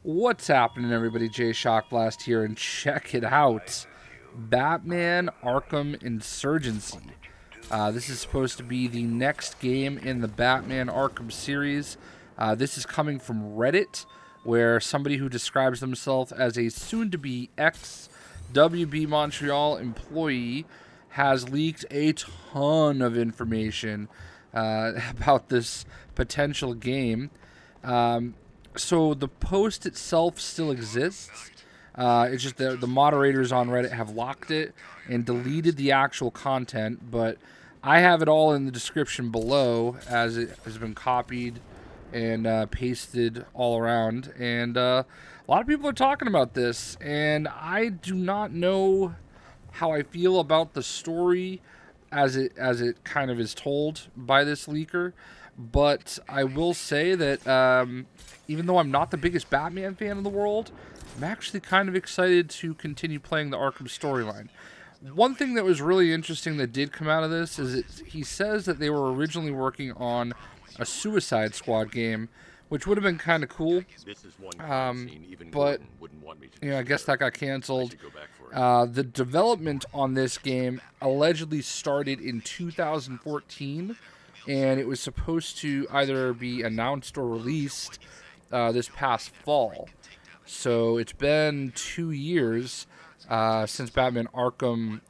What's happening, everybody? JayShockblast here, and check it out. Batman Arkham Insurgency. This is supposed to be the next game in the Batman Arkham series. This is coming from Reddit, where somebody who describes themselves as a soon-to-be ex-WB Montreal employee has leaked a ton of information about this potential game. So the post itself still exists. It's just the moderators on Reddit have locked it and deleted the actual content, but I have it all in the description below as it has been copied and pasted all around. And a lot of people are talking about this, and I do not know how I feel about the story as it kind of is told by this leaker. But I will say that even though I'm not the biggest Batman fan in the world, I'm actually kind of excited to continue playing the Arkham storyline. One thing that was really interesting that did come out of this is he says that they were originally working on a Suicide Squad game, which would have been kind of cool. But I guess that got canceled. The development on this game allegedly started in 2014. And it was supposed to either be announced or released this past fall. So it's been 2 years since Batman Arkham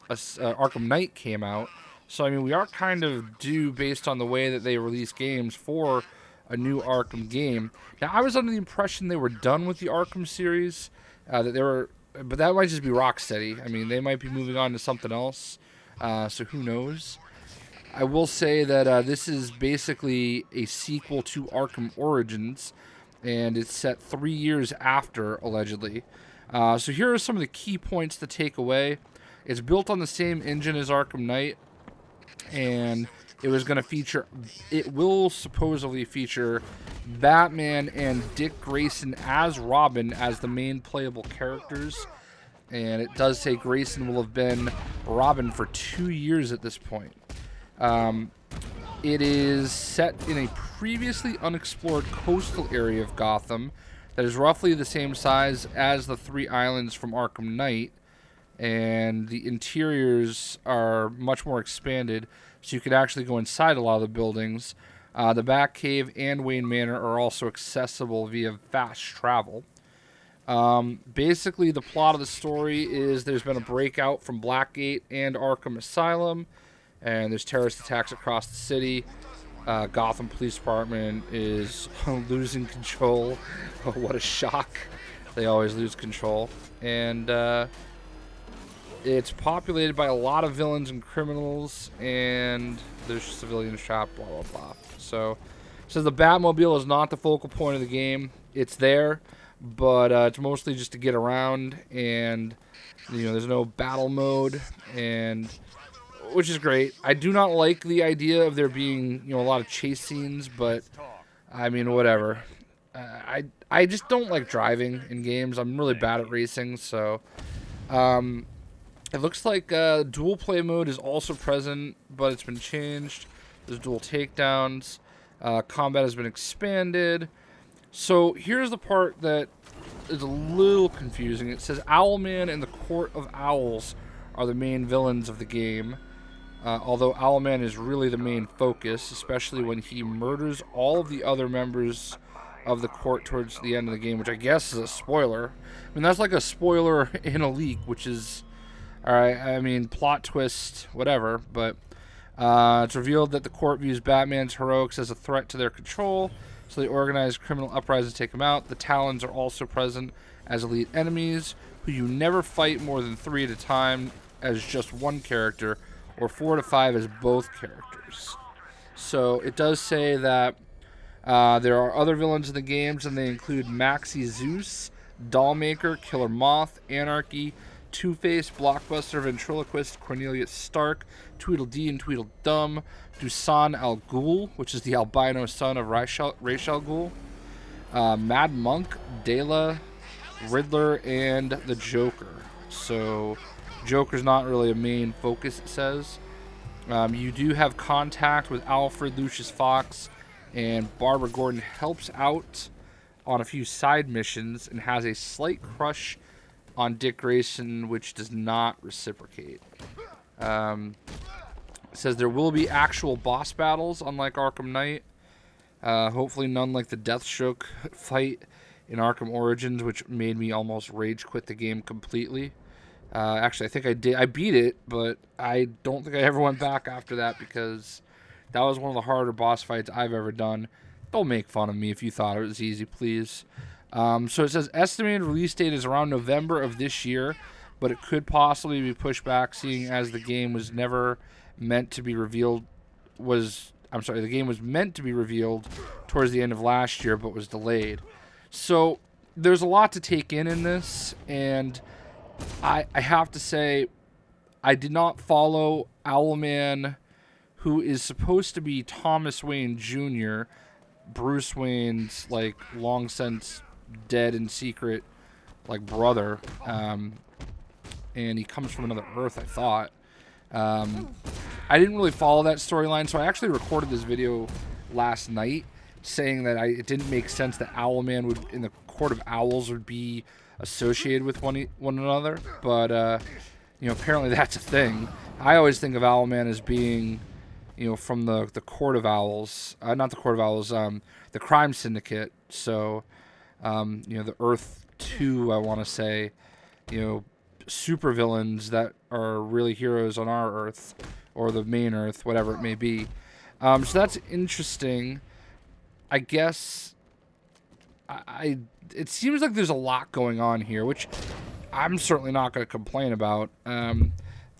Knight came out. So, I mean, we are kind of due based on the way that they release games for a new Arkham game. Now, I was under the impression they were done with the Arkham series. But that might just be Rocksteady. I mean, they might be moving on to something else. So who knows? I will say that this is basically a sequel to Arkham Origins, and it's set 3 years after, allegedly. So here are some of the key points to take away. It's built on the same engine as Arkham Knight, and it will supposedly feature Batman and Dick Grayson as Robin as the main playable characters. And it does say Grayson will have been Robin for 2 years at this point. It is set in a previously unexplored coastal area of Gotham that is roughly the same size as the 3 islands from Arkham Knight, and the interiors are much more expanded, so you could actually go inside a lot of the buildings. The Batcave and Wayne Manor are also accessible via fast travel. Basically, the plot of the story is there's been a breakout from Blackgate and Arkham Asylum, and there's terrorist attacks across the city. Gotham Police Department is losing control. What a shock. They always lose control. And it's populated by a lot of villains and criminals, and there's civilians trapped, blah, blah, blah. So the Batmobile is not the focal point of the game. It's there, but it's mostly just to get around, and there's no battle mode, which is great. I do not like the idea of there being, a lot of chase scenes, but I mean, whatever. I just don't like driving in games. I'm really bad at racing, so it looks like dual play mode is also present, but it's been changed. There's dual takedowns. Combat has been expanded. So here's the part that is a little confusing. It says Owlman and the Court of Owls are the main villains of the game. Although Owlman is really the main focus, especially when he murders all of the other members of the court towards the end of the game, which I guess is a spoiler. I mean, that's like a spoiler in a leak, which is, alright, I mean, plot twist, whatever, but it's revealed that the court views Batman's heroics as a threat to their control, so they organize criminal uprisings to take him out. The Talons are also present as elite enemies, who you never fight more than 3 at a time as just one character, or 4 to 5 as both characters. So it does say that there are other villains in the games, and they include Maxie Zeus, Dollmaker, Killer Moth, Anarchy, Two-Face, Blockbuster, Ventriloquist, Cornelius Stark, Tweedledee and Tweedledum, Dusan Al Ghul, which is the albino son of Ra's al Ghul, Mad Monk, Dela, Riddler, and the Joker. So Joker's not really a main focus, it says. You do have contact with Alfred, Lucius Fox, and Barbara Gordon helps out on a few side missions and has a slight crush on Dick Grayson, which does not reciprocate. It says there will be actual boss battles, unlike Arkham Knight. Hopefully none like the Deathstroke fight in Arkham Origins, which made me almost rage quit the game completely. Actually, I think I did. I beat it, but I don't think I ever went back after that because that was one of the harder boss fights I've ever done. Don't make fun of me if you thought it was easy, please. So it says estimated release date is around November of this year, but it could possibly be pushed back, seeing as the game was never meant to be revealed. The game was meant to be revealed towards the end of last year, but was delayed. So there's a lot to take in this, and I have to say, I did not follow Owlman, who is supposed to be Thomas Wayne Jr., Bruce Wayne's like long since dead in secret like brother, and he comes from another Earth, I thought. I didn't really follow that storyline, so I actually recorded this video last night saying that it didn't make sense that Owlman would, in the Court of Owls, would be associated with one another, but you know, apparently that's a thing. I always think of Owlman as being, you know, from the Court of Owls, not the Court of Owls, the Crime Syndicate. So, you know, the Earth 2, I want to say, you know, supervillains that are really heroes on our Earth, or the main Earth, whatever it may be. So that's interesting. I guess it seems like there's a lot going on here, which I'm certainly not going to complain about. The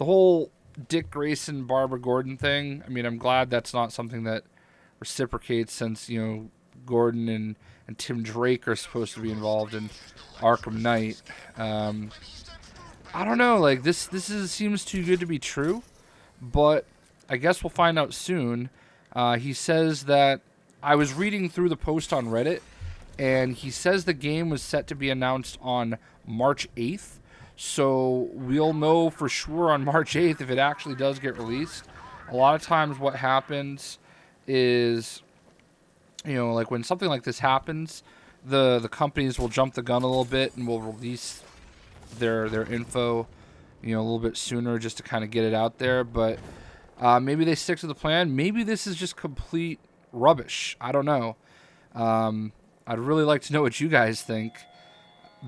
whole Dick Grayson, Barbara Gordon thing, I mean, I'm glad that's not something that reciprocates, since, you know, Gordon and Tim Drake are supposed to be involved in Arkham Knight. I don't know, like, this seems too good to be true, but I guess we'll find out soon. He says that, I was reading through the post on Reddit, and he says the game was set to be announced on March 8th, so we'll know for sure on March 8th if it actually does get released. A lot of times what happens is, you know, like when something like this happens, the companies will jump the gun a little bit and will release their info, you know, a little bit sooner just to kind of get it out there. But maybe they stick to the plan. Maybe this is just complete rubbish. I don't know. I'd really like to know what you guys think.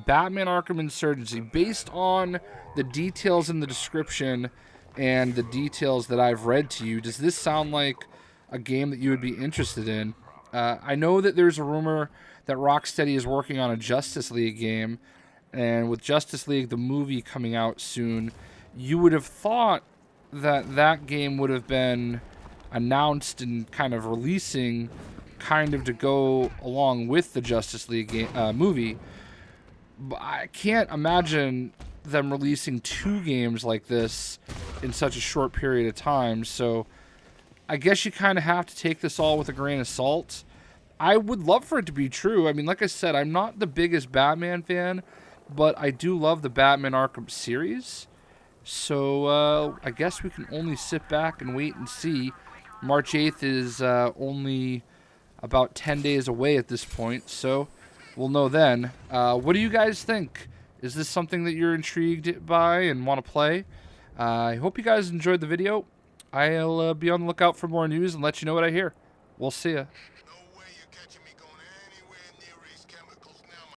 Batman Arkham Insurgency, based on the details in the description and the details that I've read to you, does this sound like a game that you would be interested in? I know that there's a rumor that Rocksteady is working on a Justice League game, and with Justice League, the movie, coming out soon, you would have thought that that game would have been announced and kind of releasing kind of to go along with the Justice League game, movie. But I can't imagine them releasing two games like this in such a short period of time, so I guess you kind of have to take this all with a grain of salt. I would love for it to be true. I mean, like I said, I'm not the biggest Batman fan, but I do love the Batman Arkham series. So I guess we can only sit back and wait and see. March 8th is only about 10 days away at this point, so we'll know then. What do you guys think? Is this something that you're intrigued by and want to play? I hope you guys enjoyed the video. I'll be on the lookout for more news and let you know what I hear. We'll see ya.